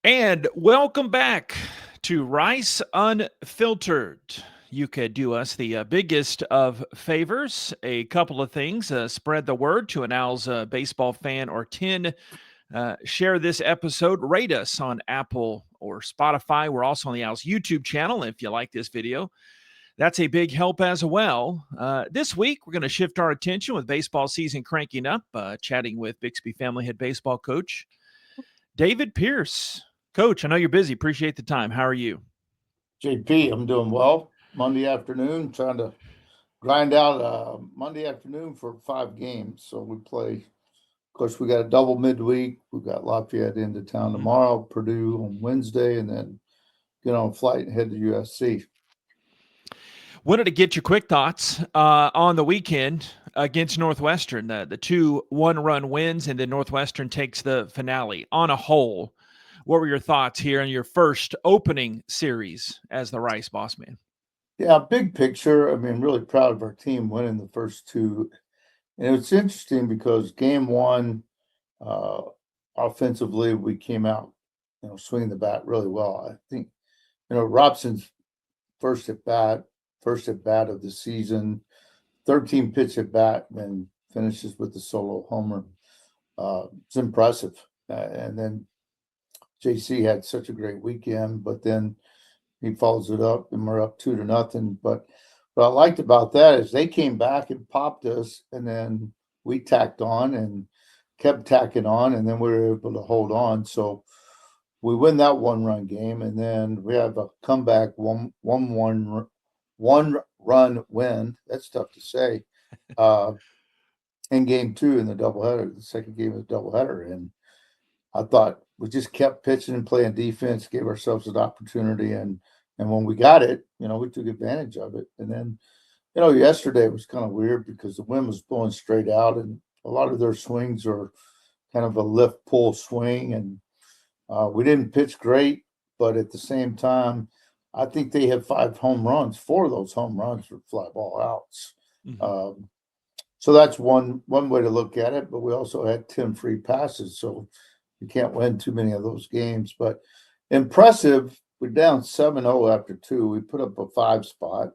And welcome back to Rice Unfiltered. You could do us the biggest of favors. A couple of things. Spread the word to an Owls baseball fan or 10. Share this episode. Rate us on Apple or Spotify. We're also on the Owls YouTube channel if you like this video. That's a big help as well. This week, we're going to shift our attention with baseball season cranking up, chatting with Bixby family head baseball coach David Pierce. Coach, I know you're busy. Appreciate the time. How are you? JP, I'm doing well. Monday afternoon, trying to grind out Monday afternoon for 5 games. So we play, of course, we got a double midweek. We've got Lafayette into town tomorrow, Purdue on Wednesday, and then get on a flight and head to USC. Wanted to get your quick thoughts on the weekend against Northwestern, the two one-run wins, and then Northwestern takes the finale. On a whole, what were your thoughts here in your first opening series as the Rice boss man? Yeah, big picture. I mean, really proud of our team winning the first two. And it's interesting because game one, uh, offensively, we came out, swinging the bat really well. I think, Robson's first at bat, of the season, 13 pitch at bat, and finishes with the solo homer. It's impressive. And then JC had such a great weekend, but then he follows it up, and we're up 2-0. But what I liked about that is they came back and popped us, and then we tacked on and kept tacking on, and then we were able to hold on. So we win that one-run game, and then we have a comeback one-run win. That's tough to say. In game two in the doubleheader, the second game of the doubleheader, and I thought we just kept pitching and playing defense, gave ourselves an opportunity, and when we got it, we took advantage of it. And then, yesterday was kind of weird because the wind was blowing straight out, and a lot of their swings are kind of a lift pull swing, and we didn't pitch great, but at the same time, I think they had 5 home runs. 4 of those home runs were fly ball outs. So that's one way to look at it. But we also had 10 free passes, so you can't win too many of those games. But impressive. We're down 7-0 after 2. We put up a 5 spot,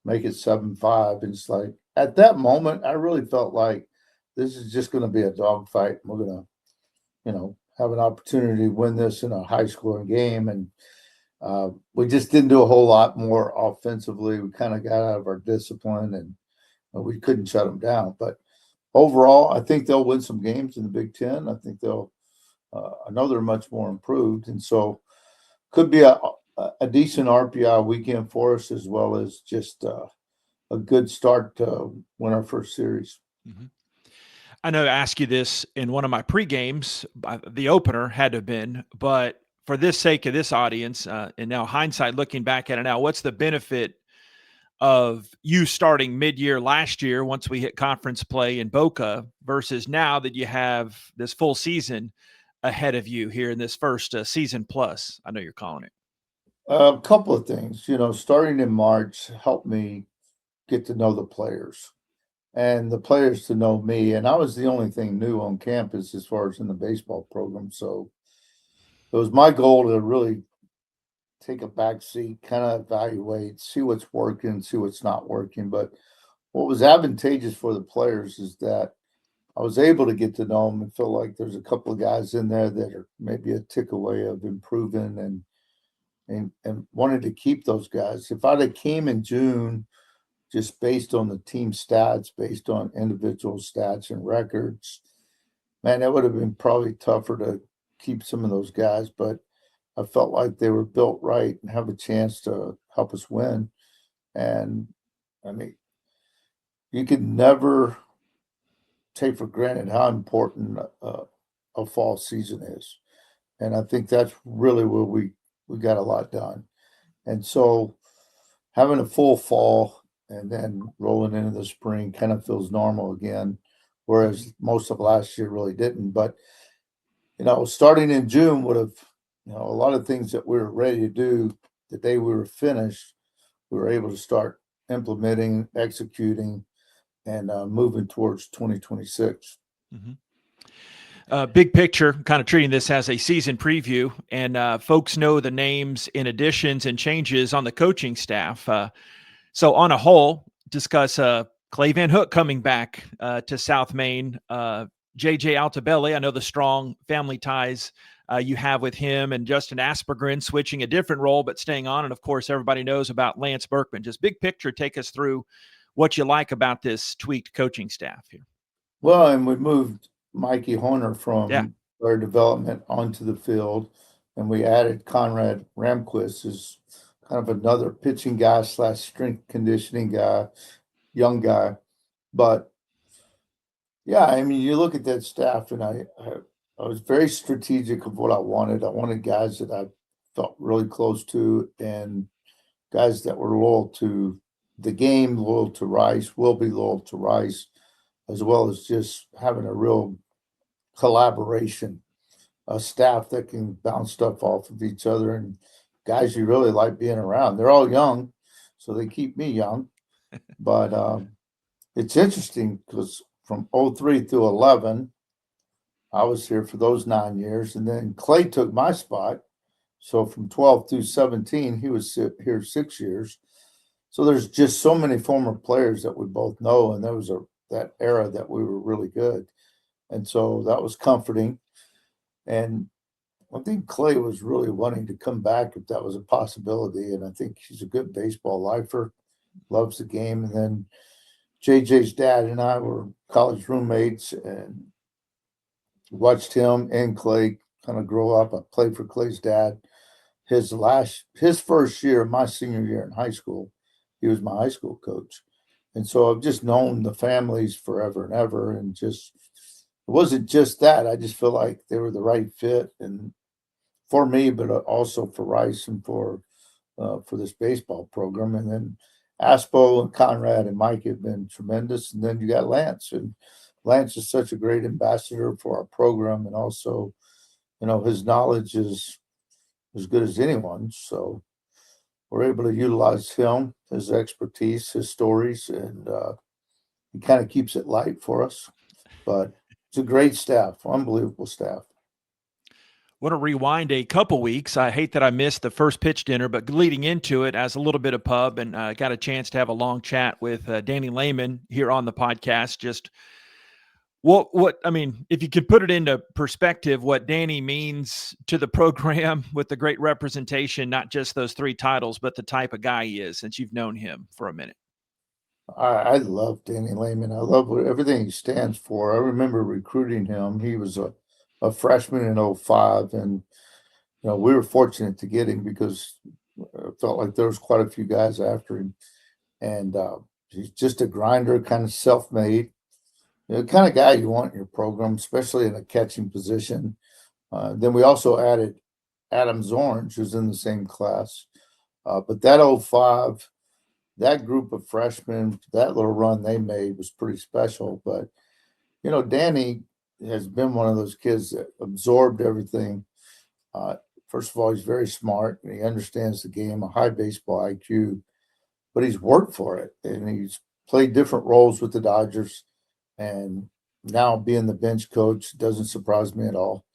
make it 7-5. And it's like at that moment, I really felt like this is just going to be a dogfight. We're going to, have an opportunity to win this in a high scoring game. And we just didn't do a whole lot more offensively. We kind of got out of our discipline, and we couldn't shut them down. But overall, I think they'll win some games in the Big Ten. I think they'll. I know they're much more improved, and so could be a decent RPI weekend for us, as well as just a good start to win our first series. I know I asked you this in one of my pre-games. The opener had to have been, but for this sake of this audience, and now hindsight looking back at it now, what's the benefit of you starting mid-year last year once we hit conference play in Boca versus now that you have this full season ahead of you here in this first season plus? I know you're calling it. A couple of things, starting in March helped me get to know the players and the players to know me. And I was the only thing new on campus as far as in the baseball program. So it was my goal to really take a back seat, kind of evaluate, see what's working, see what's not working. But what was advantageous for the players is that I was able to get to know them and feel like there's a couple of guys in there that are maybe a tick away of improving, and wanted to keep those guys. If I'd have came in June just based on the team stats, based on individual stats and records, man, it would have been probably tougher to keep some of those guys. But I felt like they were built right and have a chance to help us win. And I mean, you can never take for granted how important a fall season is. And I think that's really where we got a lot done. And so having a full fall and then rolling into the spring kind of feels normal again, whereas most of last year really didn't. But, starting in June would have, a lot of things that we were ready to do the day we were finished, we were able to start implementing, executing, and moving towards 2026. Big picture, kind of treating this as a season preview, and folks know the names in additions and changes on the coaching staff. So, on a whole, discuss Clay Van Hook coming back to South Maine. JJ Altabelli, I know the strong family ties you have with him, and Justin Aspergren switching a different role but staying on. And of course, everybody knows about Lance Berkman. Just big picture, take us through what you like about this tweaked coaching staff here. Well, and we moved Mikey Horner Yeah. from our development onto the field, and we added Conrad Ramquist as kind of another pitching guy / strength conditioning guy, young guy. But yeah, I mean, you look at that staff, and I was very strategic of what I wanted. I wanted guys that I felt really close to, and guys that were loyal to the game, loyal to Rice, will be loyal to Rice, as well as just having a real collaboration, a staff that can bounce stuff off of each other, and guys you really like being around. They're all young, so they keep me young. But it's interesting because from 03 through 11, I was here for those 9 years, and then Clay took my spot. So from 12 through 17, he was here 6 years. So there's just so many former players that we both know, and there was that era that we were really good. And so that was comforting. And I think Clay was really wanting to come back if that was a possibility. And I think he's a good baseball lifer, loves the game. And then JJ's dad and I were college roommates and watched him and Clay kind of grow up. I played for Clay's dad. His first year, my senior year in high school, he was my high school coach. And so I've just known the families forever and ever. And just, it wasn't just that. I just feel like they were the right fit and for me, but also for Rice and for this baseball program. And then Aspo and Conrad and Mike have been tremendous. And then you got Lance, and Lance is such a great ambassador for our program. And also, his knowledge is as good as anyone's. So we're able to utilize him, his expertise, his stories, and he kind of keeps it light for us. But it's a great staff, unbelievable staff. Want to rewind a couple weeks. I hate that I missed the first pitch dinner, but leading into it, as a little bit of pub, and got a chance to have a long chat with Danny Lehman here on the podcast. Just what I mean, if you could put it into perspective, what Danny means to the program with the great representation, not just those 3 titles, but the type of guy he is, since you've known him for a minute. I love Danny Lehman. I love everything he stands for. I remember recruiting him. He was a freshman in 05, and we were fortunate to get him because I felt like there was quite a few guys after him. And he's just a grinder, kind of self-made. The kind of guy you want in your program, especially in a catching position. Then we also added Adams Orange, who's in the same class. But that 05, that group of freshmen, that little run they made was pretty special. But, Danny has been one of those kids that absorbed everything. First of all, he's very smart and he understands the game, a high baseball IQ, but he's worked for it and he's played different roles with the Dodgers. And now being the bench coach doesn't surprise me at all.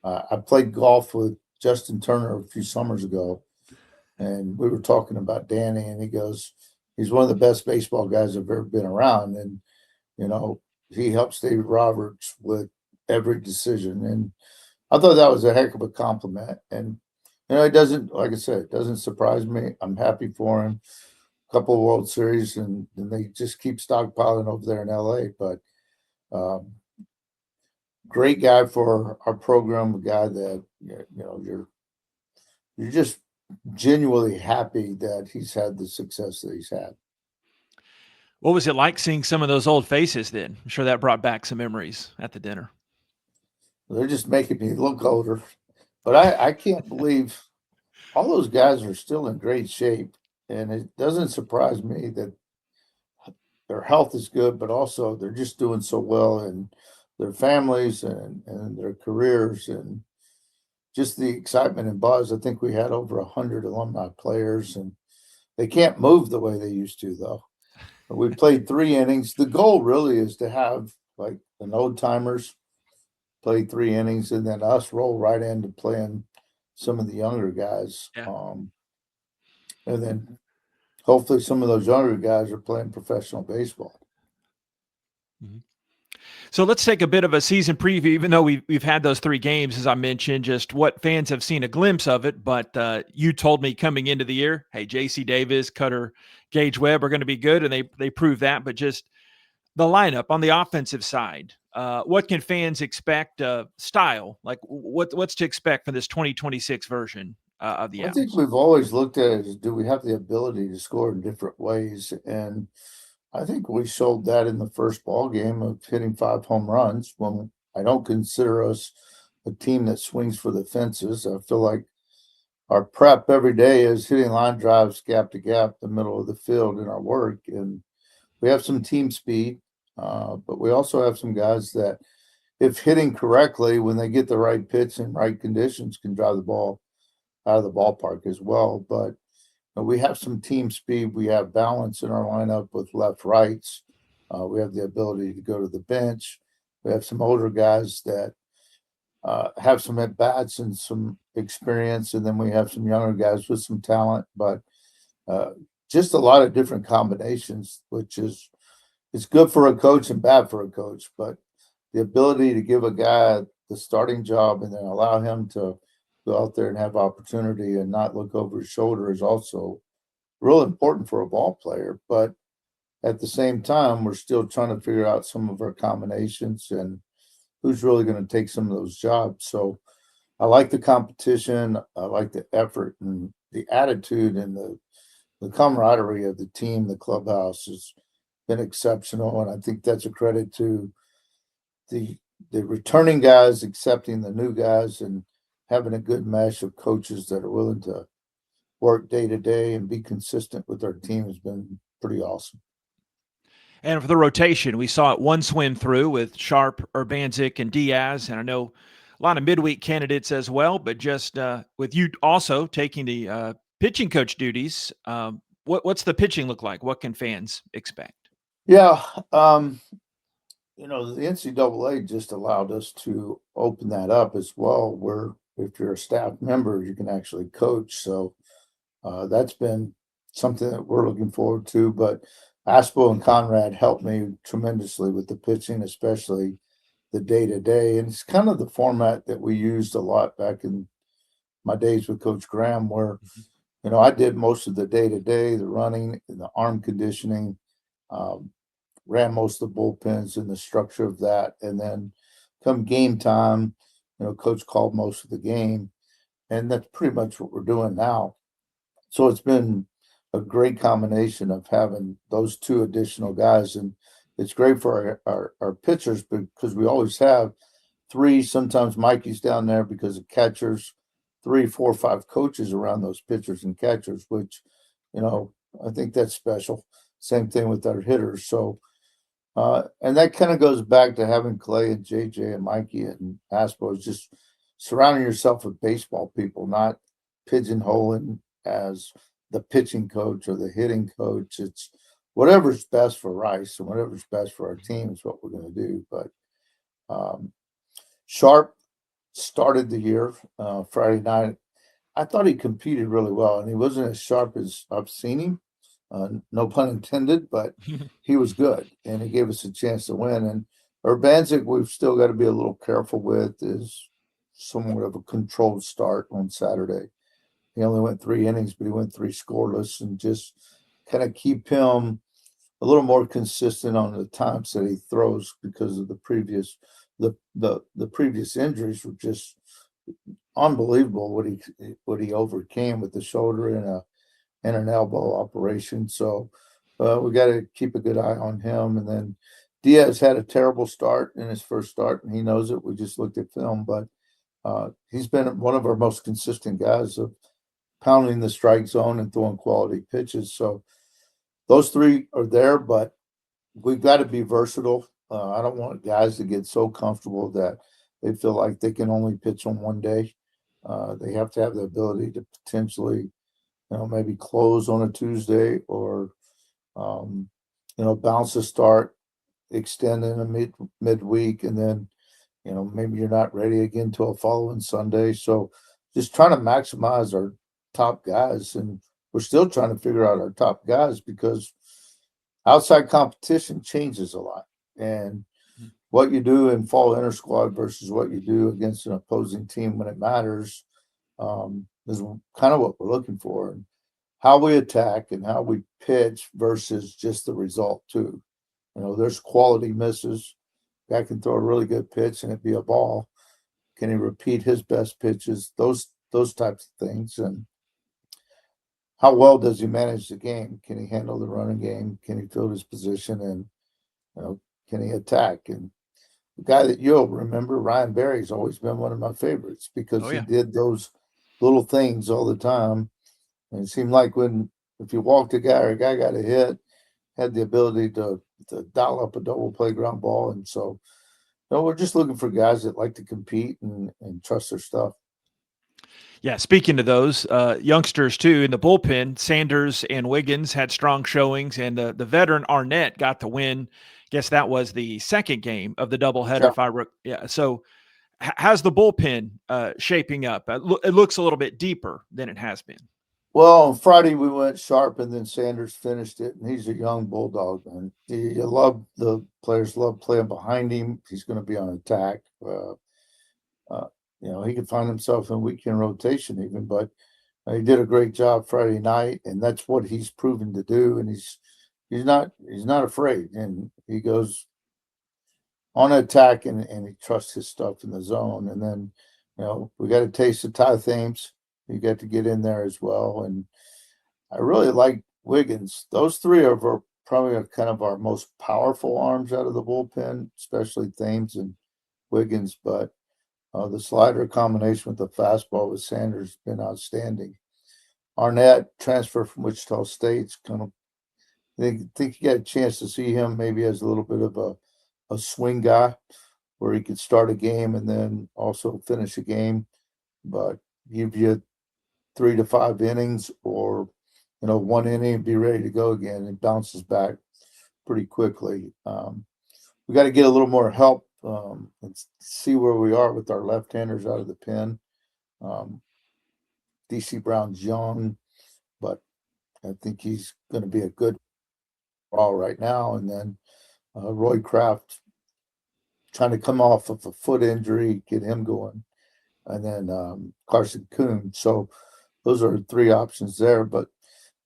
I played golf with Justin Turner a few summers ago, and we were talking about Danny, and he goes, he's one of the best baseball guys I've ever been around. And, he helps David Roberts with every decision. And I thought that was a heck of a compliment. And, it doesn't, like I said, it doesn't surprise me. I'm happy for him. A couple of World Series, and they just keep stockpiling over there in LA. But great guy for our program, a guy that, you're just genuinely happy that he's had the success that he's had. What was it like seeing some of those old faces then? I'm sure that brought back some memories at the dinner. They're just making me look older. But I can't believe all those guys are still in great shape. And it doesn't surprise me that their health is good, but also they're just doing so well in their families and their careers and just the excitement and buzz. I think we had over 100 alumni players, and they can't move the way they used to, though. We played 3 innings. The goal really is to have like an old timers play 3 innings, and then us roll right into playing some of the younger guys. Yeah. And then hopefully some of those younger guys are playing professional baseball. Mhm. So let's take a bit of a season preview, even though we've had those 3 games, as I mentioned, just what fans have seen a glimpse of it. But you told me coming into the year, hey, J.C. Davis, Cutter, Gage Webb are going to be good, and they proved that. But just the lineup on the offensive side, what can fans expect? Style, like what's to expect for this 2026 version of the I think Owls? we've always looked at it as, do we have the ability to score in different ways? And I think we showed that in the first ball game of hitting 5 home runs. When I don't consider us a team that swings for the fences. I feel like our prep every day is hitting line drives gap to gap, the middle of the field in our work. And we have some team speed, but we also have some guys that, if hitting correctly, when they get the right pitch and right conditions, can drive the ball out of the ballpark as well. But we have some team speed. We have balance in our lineup with left rights. We have the ability to go to the bench. We have some older guys that have some at bats and some experience, and then we have some younger guys with some talent. But uh, just a lot of different combinations, which is it's good for a coach and bad for a coach. But the ability to give a guy the starting job and then allow him to go out there and have opportunity and not look over his shoulder is also real important for a ball player. But at the same time, we're still trying to figure out some of our combinations and who's really going to take some of those jobs. So I like the competition. I like the effort and the attitude and the camaraderie of the team. The clubhouse has been exceptional, and I think that's a credit to the the returning guys accepting the new guys and having a good mesh of coaches that are willing to work day to day and be consistent with our team has been pretty awesome. And for the rotation, we saw it one swim through with Sharp, Urbanzik, and Diaz. And I know a lot of midweek candidates as well, but just with you also taking the pitching coach duties, what's the pitching look like? What can fans expect? Yeah, the NCAA just allowed us to open that up as well, where if you're a staff member, you can actually coach. So that's been something that we're looking forward to. But Aspo and Conrad helped me tremendously with the pitching, especially the day to day. And it's kind of the format that we used a lot back in my days with Coach Graham, where, Mhm. I did most of the day to day, the running, and the arm conditioning, um, ran most of the bullpens and the structure of that. And then come game time, Coach called most of the game. And that's pretty much what we're doing now. So it's been a great combination of having those two additional guys, and it's great for our pitchers because we always have three. Sometimes Mikey's down there because of catchers, three, four, five coaches around those pitchers and catchers, which you know I think that's special. Same thing with our hitters. So and that kind of goes back to having Clay and JJ and Mikey and Aspo is just surrounding yourself with baseball people, not pigeonholing as the pitching coach or the hitting coach. It's whatever's best for Rice and whatever's best for our team is what we're going to do. But um, Sharp started the year Friday night. I thought he competed really well, and he wasn't as sharp as I've seen him. No pun intended, but he was good, and he gave us a chance to win. And Urbanzik, we've still got to be a little careful with, is somewhat of a controlled start on Saturday. He only went 3 innings, but he went three scoreless, and just kind of keep him a little more consistent on the times that he throws because of the previous injuries were just unbelievable what he overcame with the shoulder and an elbow operation. So we got to keep a good eye on him. And then Diaz had a terrible start in his first start, and he knows it. We just looked at film, but he's been one of our most consistent guys of pounding the strike zone and throwing quality pitches. So those three are there, but we've got to be versatile. I don't want guys to get so comfortable that they feel like they can only pitch on one day. They have to have the ability to potentially, maybe close on a Tuesday or, bounce a start, extend in a midweek, and then maybe you're not ready again till a following Sunday. So just trying to maximize our top guys. And we're still trying to figure out our top guys because outside competition changes a lot. And what you do in fall inter squad versus what you do against an opposing team when it matters is kind of what we're looking for. And how we attack and how we pitch versus just the result, too. There's quality misses. Guy can throw a really good pitch and it be a ball. Can he repeat his best pitches? Those types of things. And how well does he manage the game? Can he handle the running game? Can he field his position? And can he attack? And the guy that you'll remember, Ryan Berry's always been one of my favorites because Oh he yeah. did those little things all the time. And it seemed like if you walked a guy or a guy got a hit, had the ability to dial up a double play ground ball. And so we're just looking for guys that like to compete and trust their stuff. Yeah, speaking of those youngsters too, in the bullpen, Sanders and Wiggins had strong showings, and the veteran Arnett got the win. Guess that was the second game of the doubleheader. Yeah. Yeah. So, how's the bullpen shaping up? It looks a little bit deeper than it has been. Well, on Friday we went sharp, and then Sanders finished it, and he's a young bulldog, man. You love the players love playing behind him. He's going to be on attack. Uh, he could find himself in weekend rotation even, but he did a great job Friday night, and that's what he's proven to do. And he's not afraid, and he goes on attack and he trusts his stuff in the zone. And then, we got a taste of Ty Thames. You got to get in there as well. And I really like Wiggins. Those three probably kind of our most powerful arms out of the bullpen, especially Thames and Wiggins. But the slider combination with the fastball with Sanders has been outstanding. Arnett, transfer from Wichita State's kind of think you got a chance to see him maybe as a little bit of a swing guy where he could start a game and then also finish a game, but give you 3 to 5 innings or 1 inning and be ready to go again. It bounces back pretty quickly. We got to get a little more help and see where we are with our left-handers out of the pen. DC Brown's young, but I think he's going to be a good all right now. And then Roy Kraft trying to come off of a foot injury, get him going, and then Carson Coon. So those are 3 options there. But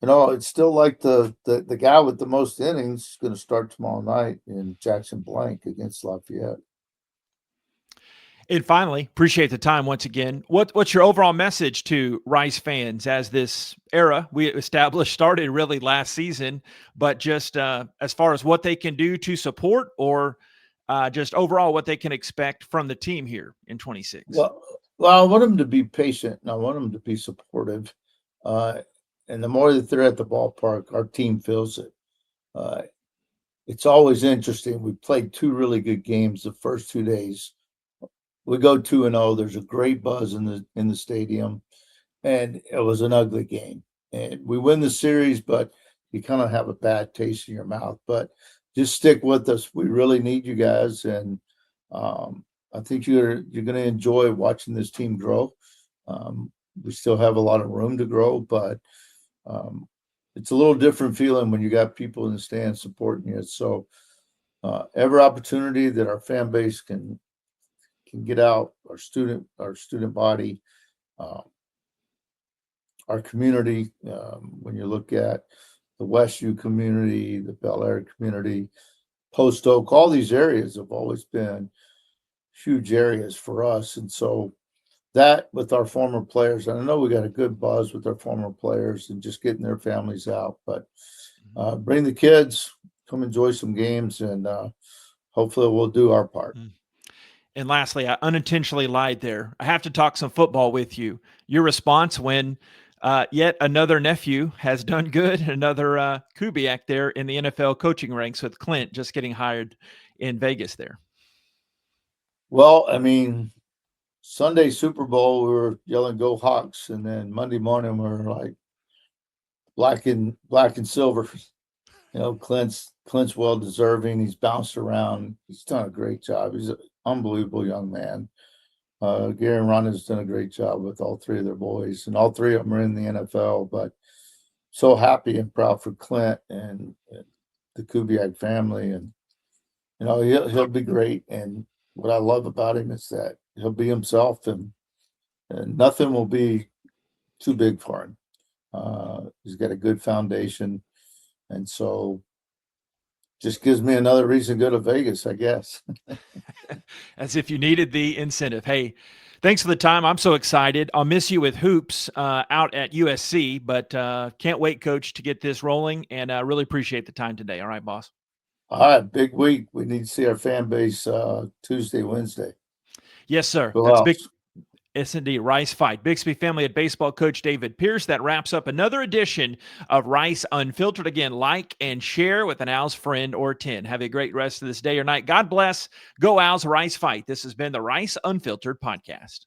it's still like the guy with the most innings is going to start tomorrow night in Jackson Blank against Lafayette. And finally, appreciate the time once again. What's your overall message to Rice fans as this era we established started really last season, but just as far as what they can do to support or just overall what they can expect from the team here in 26? Well, I want them to be patient and I want them to be supportive. And the more that they're at the ballpark, our team feels it. Uh, it's always interesting. We played 2 really good games the first 2 days. We go 2-0. There's a great buzz in the stadium, and it was an ugly game. And we win the series, but you kind of have a bad taste in your mouth. But just stick with us. We really need you guys, and I think you're going to enjoy watching this team grow. We still have a lot of room to grow, but it's a little different feeling when you got people in the stands supporting you. So every opportunity that our fan base can get out, our student body, uh, our community. When you look at the Westview community, the Bel Air community, Post Oak, all these areas have always been huge areas for us. And so that with our former players, and I know we got a good buzz with our former players and just getting their families out, but bring the kids, come enjoy some games, and hopefully we'll do our part. And lastly, I unintentionally lied there. I have to talk some football with you. Your response when yet another nephew has done good, another Kubiak there in the NFL coaching ranks with Clint just getting hired in Vegas there. Well, I mean, Sunday Super Bowl, we were yelling "Go Hawks," and then Monday morning we were like black and silver. Clint's well deserving. He's bounced around. He's done a great job. He's unbelievable young man. Gary and Ron has done a great job with all three of their boys, and all three of them are in the NFL. But so happy and proud for Clint and the Kubiak family, and he'll be great. And what I love about him is that he'll be himself, and nothing will be too big for him. He's got a good foundation, and so just gives me another reason to go to Vegas, I guess. As if you needed the incentive. Hey, thanks for the time. I'm so excited. I'll miss you with hoops out at USC, but can't wait, Coach, to get this rolling, and really appreciate the time today. All right, boss. All right, big week. We need to see our fan base Tuesday, Wednesday. Yes, sir. Go That's Owls. big. Yes, indeed. Rice Fight. Bixby family at baseball coach David Pierce. That wraps up another edition of Rice Unfiltered. Again, like and share with an Owls friend or 10. Have a great rest of this day or night. God bless. Go Owls, Rice Fight. This has been the Rice Unfiltered podcast.